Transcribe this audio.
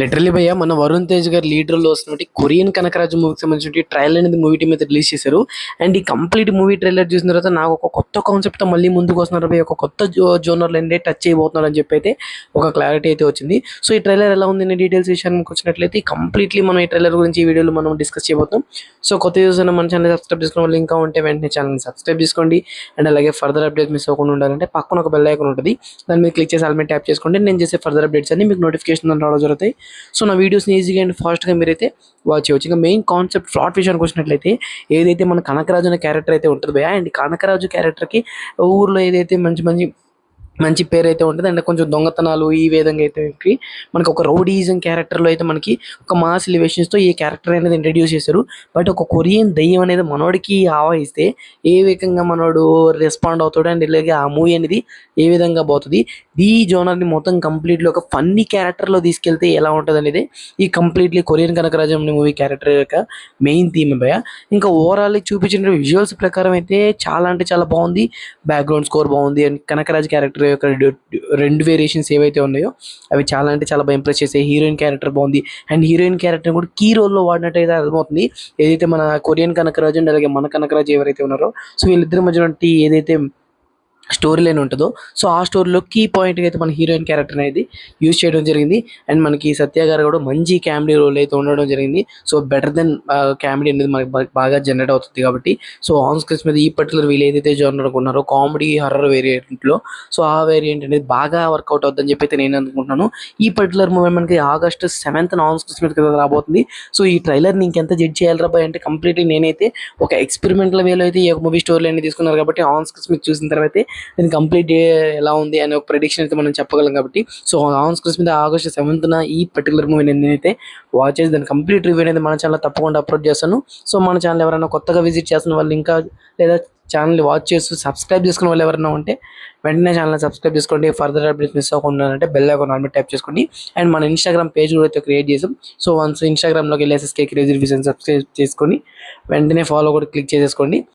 Literally భయ్య మన వరుణ్ తేజ్ గారు లీడ్ రోల్ లో వస్తున్నటువంటి కొరియన్ కనకరాజు మూవీకి సంబంధించిన ట్రైలర్ అనేది మూవీ టీమ్ అయితే రిలీజ్ చేశారు. అండ్ ఈ కంప్లీట్ మూవీ ట్రైలర్ చూసిన తర్వాత నాకు ఒక కొత్త కాన్సెప్ట్ తో మళ్ళీ ముందుకు వస్తున్నారు భయ్య, ఒక కొత్త జోనర్ లో టచ్ చేయబోతున్నారు అని చెప్పి అయితే ఒక క్లారిటీ అయితే వచ్చింది. సో ఈ ట్రైలర్ ఎలా ఉంది డీటెయిల్స్ విషయానికి వచ్చినట్లయితే కంప్లీట్లీ మనం ఈ ట్రైలర్ గురించి ఈ వీడియోలో మనం డిస్కస్ చేయబోతాం. సో కొత్త యూజర్ మన ఛానల్ సబ్స్క్రైబ్ చేసుకున్న వాళ్ళు ఇంకా ఉంటే వెంటనే ఛానల్ సబ్స్క్రైబ్ చేసుకోండి. అండ్ అలాగే ఫర్దర్ అప్డేట్స్ మిస్ అవ్వకుండా ఉండాలంటే పక్కన ఒక బెల్ ఐకాన్ ఉంటుంది, దాని మీద క్లిక్ చేసి ఆల్ మీద ట్యాప్ చేసుకోండి. నేను చేసే ఫర్దర్ అప్డేట్స్ అన్ని మీకు నోటిఫికేషన్ రావడం జరుగుతాయి. సో నా వీడియోస్ని ఈజీగా అండ్ ఫాస్ట్గా మీరైతే వాచ్ చేయవచ్చు. ఇంకా మెయిన్ కాన్సెప్ట్ ప్లాట్ విషయానికి వచ్చినట్లయితే ఏదైతే మన కనకరాజు అనే క్యారెక్టర్ అయితే ఉంటుంది భయ, అండ్ కనకరాజు క్యారెక్టర్కి ఊర్లో ఏదైతే మంచి మంచి మంచి పేరు అయితే ఉంటుంది. అండ్ కొంచెం దొంగతనాలు ఈ విధంగా అయితే మనకి ఒక రౌడీజం క్యారెక్టర్లో అయితే మనకి ఒక మాస్ ఎలివేషన్స్తో ఈ క్యారెక్టర్ అనేది ఇంట్రడ్యూస్ చేశారు. బట్ ఒక కొరియన్ దయ్యం అనేది మనోడికి ఆవాహిస్తే ఏ విధంగా మనోడు రెస్పాండ్ అవుతాడు అండ్ ఇలాగే ఆ మూవీ అనేది ఏ విధంగా పోతుంది, ఈ జోనర్ని మొత్తం కంప్లీట్లీ ఒక ఫన్నీ క్యారెక్టర్లో తీసుకెళ్తే ఎలా ఉంటుంది అనేది ఈ కంప్లీట్లీ కొరియన్ కనకరాజం మూవీ క్యారెక్టర్ యొక్క మెయిన్ థీమ్ భయ. ఇంకా ఓవరాల్ చూపించిన విజువల్స్ ప్రకారం అయితే చాలా అంటే చాలా బాగుంది. బ్యాక్గ్రౌండ్ స్కోర్ బాగుంది అండ్ కనకరాజ్ క్యారెక్టర్ యొక్క రెండు వేరియేషన్స్ ఏవైతే ఉన్నాయో అవి చాలా అంటే చాలా బాగా ఇంప్రెస్ చేసాయి. హీరోయిన్ క్యారెక్టర్ బాగుంది అండ్ హీరోయిన్ క్యారెక్టర్ కూడా కీ రోల్లో వాడినట్టయితే అర్థమవుతుంది. ఏదైతే మన కొరియన్ కనకరాజు అండ్ అలాగే మన కనకరాజు ఎవరైతే ఉన్నారో సో వీళ్ళిద్దరి మధ్య ఏదైతే స్టోరీ లైన్ ఉంటుందో సో ఆ స్టోరీలో కీ పాయింట్గా అయితే మన హీరోయిన్ క్యారెక్టర్ అనేది యూజ్ చేయడం జరిగింది. అండ్ మనకి సత్య గారు కూడా మంచి కామెడీ రోల్ అయితే ఉండడం జరిగింది. సో బెటర్ దెన్ కామెడీ అనేది మనకి బాగా జనరేట్ అవుతుంది కాబట్టి సో ఆన్ స్క్రీన్స్ మీద ఈ పర్టికులర్ వీళ్ళు ఏదైతే జోనర్ అనుకున్నారో కామెడీ హర్రర్ వేరియంట్లో సో ఆ వేరియంట్ అనేది బాగా వర్కౌట్ అవుతుందని చెప్పి అయితే నేను అనుకుంటున్నాను. ఈ పర్టికులర్ మూవీ మనకి August 7th ఆన్ స్క్రీన్స్ మీద రాబోతుంది. సో ఈ ట్రైలర్ని ఇంకెంత జడ్జ్ చేయాలి రాబాయ్ అంటే కంప్లీట్లీ నేనైతే ఒక ఎక్స్పెరిమెంటల్ వేలో అయితే ఈ మూవీ స్టోరీ అనేది తీసుకున్నారు కాబట్టి ఆన్ స్క్రీన్స్ మీద చూసిన తర్వాత దీని కంప్లీట్ ఎలా ఉంది అనే ఒక ప్రెడిక్షన్ అయితే మనం చెప్పగలం కాబట్టి సో ఆన్ స్క్రీన్స్ మీద August 7th ఈ పర్టికులర్ మూవీ నేనైతే వాచ్ చేసి దాని కంప్లీట్ రివ్యూ అనేది మన ఛానల్ తప్పకుండా అప్లోడ్ చేస్తాను. సో మన ఛానల్ ఎవరైనా కొత్తగా విజిట్ చేస్తున్న వాళ్ళు ఇంకా లేదా ఛానల్ వాచ్ చేస్తూ సబ్స్క్రైబ్ చేసుకున్న వాళ్ళు ఎవరైనా ఉంటే వెంటనే ఛానల్ సబ్స్క్రైబ్ చేసుకోండి. ఫర్దర్ అప్డేట్స్ మిస్ అవ్వకుండా అంటే బెల్ ఐకాన్ ఆల్ మీద ట్యాప్ చేసుకోండి. అండ్ మన ఇన్స్టాగ్రామ్ పేజ్ కూడా అయితే క్రియేట్ చేసాం. సో వన్స్ ఇన్స్టాగ్రామ్లోకి వెళ్ళి SSK క్రేజీ రివ్యూస్ అని సబ్స్క్రైబ్ చేసుకొని వెంటనే ఫాలో కూడా క్లిక్ చేసేసుకోండి.